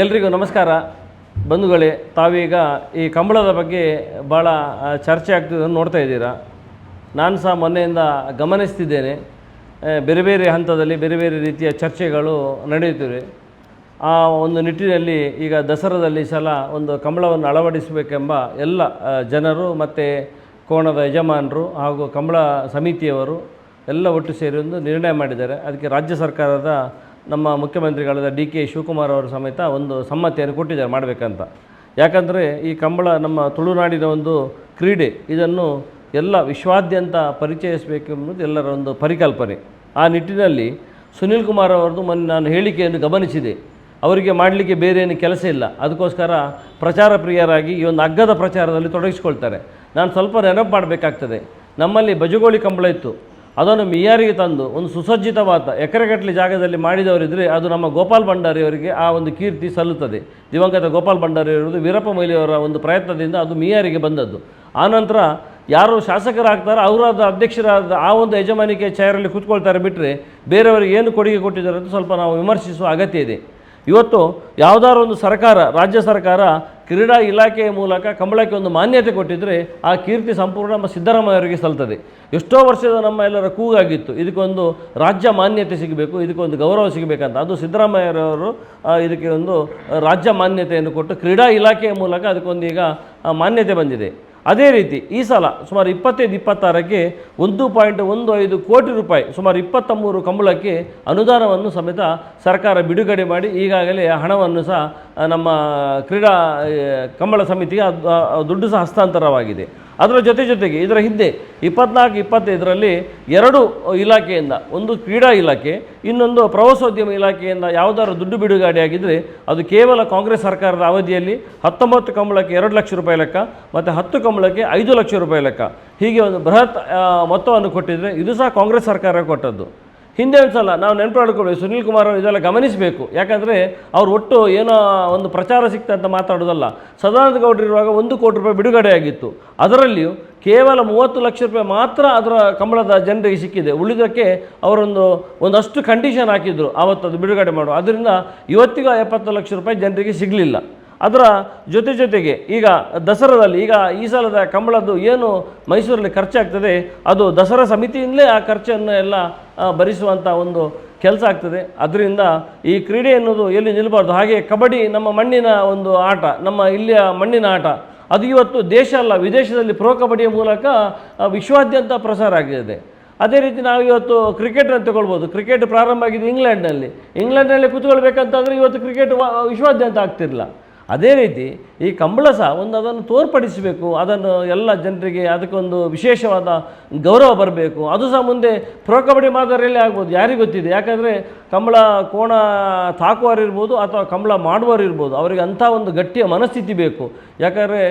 ಎಲ್ರಿಗೂ ನಮಸ್ಕಾರ ಬಂಧುಗಳೇ. ತಾವೀಗ ಈ ಕಂಬಳದ ಬಗ್ಗೆ ಭಾಳ ಚರ್ಚೆ ಆಗ್ತಿದ್ದನ್ನು ನೋಡ್ತಾ ಇದ್ದೀರಾ. ನಾನು ಸಹ ಮೊನ್ನೆಯಿಂದ ಗಮನಿಸ್ತಿದ್ದೇನೆ. ಬೇರೆ ಬೇರೆ ಹಂತದಲ್ಲಿ ಬೇರೆ ಬೇರೆ ರೀತಿಯ ಚರ್ಚೆಗಳು ನಡೆಯುತ್ತಿವೆ. ಆ ಒಂದು ನಿಟ್ಟಿನಲ್ಲಿ ಈಗ ದಸರಾದಲ್ಲಿ ಸಲ ಒಂದು ಕಂಬಳವನ್ನು ಅಳವಡಿಸಬೇಕೆಂಬ ಎಲ್ಲ ಜನರು ಮತ್ತು ಕೋಣದ ಯಜಮಾನರು ಹಾಗೂ ಕಂಬಳ ಸಮಿತಿಯವರು ಎಲ್ಲ ಒಟ್ಟು ಸೇರಿ ಒಂದು ನಿರ್ಣಯ ಮಾಡಿದ್ದಾರೆ. ಅದಕ್ಕೆ ರಾಜ್ಯ ಸರ್ಕಾರದ ನಮ್ಮ ಮುಖ್ಯಮಂತ್ರಿಗಳಾದ ಡಿ ಕೆ ಶಿವಕುಮಾರ್ ಅವರು ಸಮೇತ ಒಂದು ಸಮ್ಮತಿಯನ್ನು ಕೊಟ್ಟಿದ್ದಾರೆ ಮಾಡಬೇಕಂತ. ಯಾಕಂದರೆ ಈ ಕಂಬಳ ನಮ್ಮ ತುಳುನಾಡಿನ ಒಂದು ಕ್ರೀಡೆ, ಇದನ್ನು ಎಲ್ಲ ವಿಶ್ವಾದ್ಯಂತ ಪರಿಚಯಿಸಬೇಕೆಂಬುದು ಎಲ್ಲರ ಒಂದು ಪರಿಕಲ್ಪನೆ. ಆ ನಿಟ್ಟಿನಲ್ಲಿ ಸುನೀಲ್ ಕುಮಾರ್ ಅವರದ್ದು ಮೊನ್ನೆ ನಾನು ಹೇಳಿಕೆಯನ್ನು ಗಮನಿಸಿದೆ. ಅವರಿಗೆ ಮಾಡಲಿಕ್ಕೆ ಬೇರೆ ಏನು ಕೆಲಸ ಇಲ್ಲ, ಅದಕ್ಕೋಸ್ಕರ ಪ್ರಚಾರ ಪ್ರಿಯರಾಗಿ ಈ ಒಂದು ಹಗ್ಗದ ಪ್ರಚಾರದಲ್ಲಿ ತೊಡಗಿಸ್ಕೊಳ್ತಾರೆ. ನಾನು ಸ್ವಲ್ಪ ನೆನಪು ಮಾಡಬೇಕಾಗ್ತದೆ. ನಮ್ಮಲ್ಲಿ ಬಜಗೋಳಿ ಕಂಬಳ ಇತ್ತು, ಅದನ್ನು ಮಿಯಾರಿಗೆ ತಂದು ಒಂದು ಸುಸಜ್ಜಿತವಾದ ಎಕರೆಗಟ್ಟಲೆ ಜಾಗದಲ್ಲಿ ಮಾಡಿದವರಿದ್ದರೆ ಅದು ನಮ್ಮ ಗೋಪಾಲ್ ಭಂಡಾರಿಯವರಿಗೆ ಆ ಒಂದು ಕೀರ್ತಿ ಸಲ್ಲುತ್ತದೆ. ದಿವಂಗತ ಗೋಪಾಲ್ ಭಂಡಾರಿಯವರದು ವೀರಪ್ಪ ಮೊಯ್ಲಿಯವರ ಒಂದು ಪ್ರಯತ್ನದಿಂದ ಅದು ಮಿಯಾರಿಗೆ ಬಂದದ್ದು. ಆನಂತರ ಯಾರು ಶಾಸಕರಾಗ್ತಾರೋ ಅವರಾದ ಅಧ್ಯಕ್ಷರಾದ ಆ ಒಂದು ಯಜಮಾನಿಕೆ ಚೇರಲ್ಲಿ ಕೂತ್ಕೊಳ್ತಾರೆ ಬಿಟ್ಟರೆ ಬೇರೆಯವರಿಗೆ ಏನು ಕೊಡುಗೆ ಕೊಟ್ಟಿದ್ದಾರೆ ಅಂತ ಸ್ವಲ್ಪ ನಾವು ವಿಮರ್ಶಿಸುವ ಅಗತ್ಯ ಇದೆ. ಇವತ್ತು ಯಾವುದಾದ್ರು ಒಂದು ಸರ್ಕಾರ, ರಾಜ್ಯ ಸರ್ಕಾರ ಕ್ರೀಡಾ ಇಲಾಖೆಯ ಮೂಲಕ ಕಂಬಳಕ್ಕೆ ಒಂದು ಮಾನ್ಯತೆ ಕೊಟ್ಟಿದ್ದರೆ ಆ ಕೀರ್ತಿ ಸಂಪೂರ್ಣ ನಮ್ಮ ಸಿದ್ದರಾಮಯ್ಯವರಿಗೆ ಸಲ್ತದೆ. ಎಷ್ಟೋ ವರ್ಷದ ನಮ್ಮ ಎಲ್ಲರ ಕೂಗಾಗಿತ್ತು, ಇದಕ್ಕೊಂದು ರಾಜ್ಯ ಮಾನ್ಯತೆ ಸಿಗಬೇಕು, ಇದಕ್ಕೊಂದು ಗೌರವ ಸಿಗಬೇಕಂತ. ಅದು ಸಿದ್ದರಾಮಯ್ಯರವರು ಇದಕ್ಕೆ ಒಂದು ರಾಜ್ಯ ಮಾನ್ಯತೆಯನ್ನು ಕೊಟ್ಟು ಕ್ರೀಡಾ ಇಲಾಖೆಯ ಮೂಲಕ ಅದಕ್ಕೊಂದು ಈಗ ಮಾನ್ಯತೆ ಬಂದಿದೆ. ಅದೇ ರೀತಿ ಈ ಸಲ ಸುಮಾರು 25-26ಕ್ಕೆ 1.15 ಕೋಟಿ ರೂಪಾಯಿ, ಸುಮಾರು 23 ಕಂಬಳಕ್ಕೆ ಅನುದಾನವನ್ನು ಸಮೇತ ಸರ್ಕಾರ ಬಿಡುಗಡೆ ಮಾಡಿ ಈಗಾಗಲೇ ಹಣವನ್ನು ಸಹ ನಮ್ಮ ಕ್ರೀಡಾ ಕಂಬಳ ಸಮಿತಿಗೆ ದುಡ್ಡು ಸಹ ಹಸ್ತಾಂತರವಾಗಿದೆ. ಅದರ ಜೊತೆಗೆ ಇದರ ಹಿಂದೆ 24-25ರಲ್ಲಿ 2 ಇಲಾಖೆಯಿಂದ, ಒಂದು ಕ್ರೀಡಾ ಇಲಾಖೆ, ಇನ್ನೊಂದು ಪ್ರವಾಸೋದ್ಯಮ ಇಲಾಖೆಯಿಂದ ಯಾವುದಾದ್ರು ದುಡ್ಡು ಬಿಡುಗಡೆ ಆಗಿದ್ದರೆ ಅದು ಕೇವಲ ಕಾಂಗ್ರೆಸ್ ಸರ್ಕಾರದ ಅವಧಿಯಲ್ಲಿ 19 ಕಂಬಳಕ್ಕೆ 2 ಲಕ್ಷ ರೂಪಾಯಿ ಲೆಕ್ಕ ಮತ್ತು 10 ಕಂಬಳಕ್ಕೆ 5 ಲಕ್ಷ ರೂಪಾಯಿ ಲೆಕ್ಕ, ಹೀಗೆ ಒಂದು ಬೃಹತ್ ಮೊತ್ತವನ್ನು ಕೊಟ್ಟಿದ್ದರೆ ಇದು ಸಹ ಕಾಂಗ್ರೆಸ್ ಸರ್ಕಾರ ಕೊಟ್ಟದ್ದು. ಹಿಂದೆ ಒಂದು ಸಲ ನಾವು ನೆನಪು ಮಾಡ್ಕೊಳ್ಬೇಕು, ಸುನೀಲ್ ಕುಮಾರ್ ಅವರು ಇದೆಲ್ಲ ಗಮನಿಸಬೇಕು. ಯಾಕಂದರೆ ಅವ್ರು ಒಟ್ಟು ಏನೋ ಒಂದು ಪ್ರಚಾರ ಸಿಕ್ತ ಅಂತ ಮಾತಾಡೋದಲ್ಲ. ಸದಾನಂದ ಗೌಡರಿರುವಾಗ 1 ಕೋಟಿ ರೂಪಾಯಿ ಬಿಡುಗಡೆ ಆಗಿತ್ತು. ಅದರಲ್ಲಿಯೂ ಕೇವಲ 30 ಲಕ್ಷ ರೂಪಾಯಿ ಮಾತ್ರ ಅದರ ಕಂಬಳದ ಜನರಿಗೆ ಸಿಕ್ಕಿದೆ. ಉಳಿದಕ್ಕೆ ಒಂದಷ್ಟು ಕಂಡೀಷನ್ ಹಾಕಿದ್ರು ಆವತ್ತು ಅದು ಬಿಡುಗಡೆ ಮಾಡುವ. ಅದರಿಂದ ಇವತ್ತಿಗೂ 70 ಲಕ್ಷ ರೂಪಾಯಿ ಜನರಿಗೆ ಸಿಗಲಿಲ್ಲ. ಅದರ ಜೊತೆಗೆ ಈಗ ದಸರಾದಲ್ಲಿ ಈಗ ಈ ಸಲದ ಕಂಬಳದ್ದು ಏನು ಮೈಸೂರಲ್ಲಿ ಖರ್ಚಾಗ್ತದೆ ಅದು ದಸರಾ ಸಮಿತಿಯಿಂದಲೇ ಆ ಖರ್ಚನ್ನು ಎಲ್ಲ ಭರಿಸುವಂಥ ಒಂದು ಕೆಲಸ ಆಗ್ತದೆ. ಅದರಿಂದ ಈ ಕ್ರೀಡೆ ಎನ್ನುವುದು ಎಲ್ಲಿ ನಿಲ್ಲಬಾರ್ದು. ಹಾಗೆ ಕಬಡ್ಡಿ ನಮ್ಮ ಮಣ್ಣಿನ ಒಂದು ಆಟ, ನಮ್ಮ ಇಲ್ಲಿಯ ಮಣ್ಣಿನ ಆಟ, ಅದು ಇವತ್ತು ದೇಶ ಅಲ್ಲ ವಿದೇಶದಲ್ಲಿ ಪ್ರೋ ಕಬಡ್ಡಿಯ ಮೂಲಕ ವಿಶ್ವಾದ್ಯಂತ ಪ್ರಸಾರ ಆಗಿದೆ. ಅದೇ ರೀತಿ ನಾವು ಇವತ್ತು ಕ್ರಿಕೆಟನ್ನು ತಗೊಳ್ಬೋದು. ಕ್ರಿಕೆಟ್ ಪ್ರಾರಂಭ ಆಗಿದೆ ಇಂಗ್ಲೆಂಡ್ನಲ್ಲಿ ಕೂತ್ಕೊಳ್ಬೇಕಂತಂದರೆ ಇವತ್ತು ಕ್ರಿಕೆಟ್ ವಿಶ್ವಾದ್ಯಂತ ಆಗ್ತಿರಲಿಲ್ಲ. ಅದೇ ರೀತಿ ಈ ಕಂಬಳ ಸಹ ಅದನ್ನು ತೋರ್ಪಡಿಸಬೇಕು, ಅದನ್ನು ಎಲ್ಲ ಜನರಿಗೆ ಅದಕ್ಕೊಂದು ವಿಶೇಷವಾದ ಗೌರವ ಬರಬೇಕು. ಅದು ಸಹ ಮುಂದೆ ಪ್ರೋ ಕಬಡ್ಡಿ ಮಾದರಿಯಲ್ಲೇ ಆಗ್ಬೋದು, ಯಾರಿಗೆ ಗೊತ್ತಿದೆ. ಯಾಕಂದರೆ ಕಂಬಳ ಕೋಣ ತಾಕುವವರು ಇರ್ಬೋದು ಅಥವಾ ಕಂಬಳ ಮಾಡುವವರು ಇರ್ಬೋದು, ಅವರಿಗೆ ಅಂಥ ಒಂದು ಗಟ್ಟಿಯ ಮನಸ್ಥಿತಿ ಬೇಕು. ಯಾಕಂದರೆ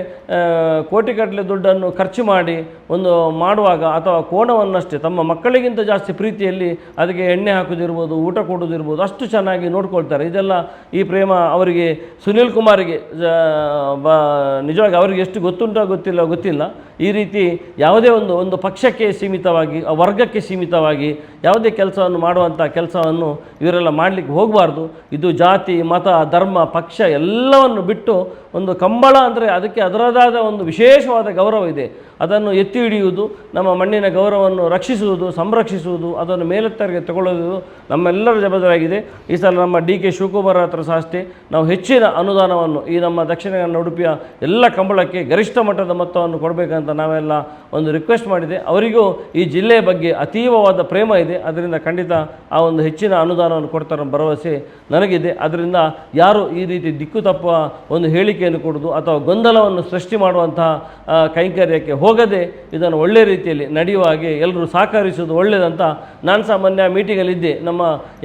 ಕೋಟಿಗಟ್ಟಲೆ ದುಡ್ಡನ್ನು ಖರ್ಚು ಮಾಡಿ ಒಂದು ಮಾಡುವಾಗ ಅಥವಾ ಕೋಣವನ್ನಷ್ಟೇ ತಮ್ಮ ಮಕ್ಕಳಿಗಿಂತ ಜಾಸ್ತಿ ಪ್ರೀತಿಯಲ್ಲಿ ಅದಕ್ಕೆ ಎಣ್ಣೆ ಹಾಕೋದಿರ್ಬೋದು, ಊಟ ಕೊಡೋದಿರ್ಬೋದು, ಅಷ್ಟು ಚೆನ್ನಾಗಿ ನೋಡ್ಕೊಳ್ತಾರೆ. ಇದೆಲ್ಲ ಈ ಪ್ರೇಮ ಅವರಿಗೆ ಸುನೀಲ್ ಕುಮಾರಿಗೆ ನಿಜವಾಗಿ ಅವರಿಗೆ ಎಷ್ಟು ಗೊತ್ತಿಲ್ಲ. ಈ ರೀತಿ ಯಾವುದೇ ಒಂದು ಪಕ್ಷಕ್ಕೆ ಸೀಮಿತವಾಗಿ, ವರ್ಗಕ್ಕೆ ಸೀಮಿತವಾಗಿ ಯಾವುದೇ ಕೆಲಸವನ್ನು ಮಾಡುವಂಥ ಕೆಲಸವನ್ನು ಇವರೆಲ್ಲ ಮಾಡಲಿಕ್ಕೆ ಹೋಗಬಾರ್ದು. ಇದು ಜಾತಿ, ಮತ, ಧರ್ಮ, ಪಕ್ಷ ಎಲ್ಲವನ್ನು ಬಿಟ್ಟು ಒಂದು ಕಂಬಳ ಅಂದರೆ ಅದಕ್ಕೆ ಅದರದಾದ ಒಂದು ವಿಶೇಷವಾದ ಗೌರವ ಇದೆ. ಅದನ್ನು ಎತ್ತಿ ಹಿಡಿಯುವುದು, ನಮ್ಮ ಮಣ್ಣಿನ ಗೌರವವನ್ನು ರಕ್ಷಿಸುವುದು, ಸಂರಕ್ಷಿಸುವುದು, ಅದನ್ನು ಮೇಲೆತ್ತರಿಗೆ ತಗೊಳ್ಳೋದು ನಮ್ಮೆಲ್ಲರ ಜವಾಬ್ದಾರಿಯಾಗಿದೆ. ಈ ಸಲ ನಮ್ಮ ಡಿ ಕೆ ಶಿವಕುಮಾರ್ ಹತ್ರ ಸಹ ಅಷ್ಟೇ ನಾವು ಹೆಚ್ಚಿನ ಅನುದಾನವನ್ನು ಈ ನಮ್ಮ ದಕ್ಷಿಣ ಕನ್ನಡ ಉಡುಪಿಯ ಎಲ್ಲ ಕಂಬಳಕ್ಕೆ ಗರಿಷ್ಠ ಮಟ್ಟದ ಮೊತ್ತವನ್ನು ಕೊಡಬೇಕಂತ ನಾವೆಲ್ಲ ಒಂದು ರಿಕ್ವೆಸ್ಟ್ ಮಾಡಿದೆ. ಅವರಿಗೂ ಈ ಜಿಲ್ಲೆಯ ಬಗ್ಗೆ ಅತೀವವಾದ ಪ್ರೇಮ ಇದೆ. ಅದರಿಂದ ಖಂಡಿತ ಆ ಒಂದು ಹೆಚ್ಚಿನ ಅನುದಾನವನ್ನು ಕೊಡ್ತಾರೋ ಭರವಸೆ ನನಗಿದೆ. ಅದರಿಂದ ಯಾರು ಈ ರೀತಿ ದಿಕ್ಕು ತಪ್ಪುವ ಒಂದು ಹೇಳಿಕೆಯನ್ನು ಕೊಡೋದು ಅಥವಾ ಗೊಂದಲವನ್ನು ಸೃಷ್ಟಿ ಮಾಡುವಂತಹ ಕೈಂಕರ್ಯಕ್ಕೆ ಹೋಗದೆ ಇದನ್ನು ಒಳ್ಳೆ ರೀತಿಯಲ್ಲಿ ನಡೆಯುವ ಹಾಗೆ ಎಲ್ಲರೂ ಸಹಕರಿಸುವುದು ಒಳ್ಳೆಯದಂತ ನಾನು ಸಹ ಮೊನ್ನೆ ಮೀಟಿಂಗಲ್ಲಿದ್ದೆ. ನಮ್ಮ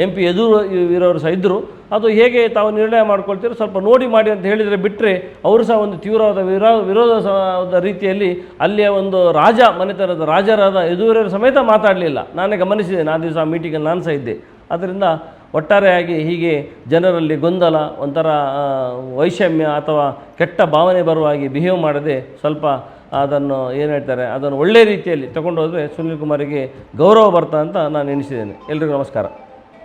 MP ಯದುವೀರವರು ಸಹ ಇದ್ದರು. ಅದು ಹೇಗೆ ತಾವು ನಿರ್ಣಯ ಮಾಡ್ಕೊಳ್ತೀರೋ ಸ್ವಲ್ಪ ನೋಡಿ ಮಾಡಿ ಅಂತ ಹೇಳಿದರೆ ಬಿಟ್ಟರೆ ಅವರು ಸಹ ಒಂದು ತೀವ್ರವಾದ ವಿರೋಧದ ರೀತಿಯಲ್ಲಿ ಅಲ್ಲಿಯ ಒಂದು ಮನೆತನದ ರಾಜರಾದ ಯದುವೀರರು ಸಮೇತ ಮಾತಾಡಲಿಲ್ಲ. ನಾನೇ ಗಮನಿಸಿದೆ, ನಾನು ದಿವಸ ಮೀಟಿಂಗಲ್ಲಿ ನಾನು ಸಹ ಇದ್ದೆ. ಅದರಿಂದ ಒಟ್ಟಾರೆಯಾಗಿ ಹೀಗೆ ಜನರಲ್ಲಿ ಗೊಂದಲ, ಒಂಥರ ವೈಷಮ್ಯ ಅಥವಾ ಕೆಟ್ಟ ಭಾವನೆ ಬರುವ ಹಾಗೆ ಬಿಹೇವ್ ಮಾಡದೆ ಸ್ವಲ್ಪ ಅದನ್ನು ಏನು ಹೇಳ್ತಾರೆ ಅದನ್ನು ಒಳ್ಳೆಯ ರೀತಿಯಲ್ಲಿ ತಗೊಂಡು ಹೋದರೆ ಸುನೀಲ್ ಕುಮಾರಿಗೆ ಗೌರವ ಬರ್ತಾ ಅಂತ ನಾನು ಎಣಿಸಿದ್ದೇನೆ. ಎಲ್ರಿಗೂ ನಮಸ್ಕಾರ.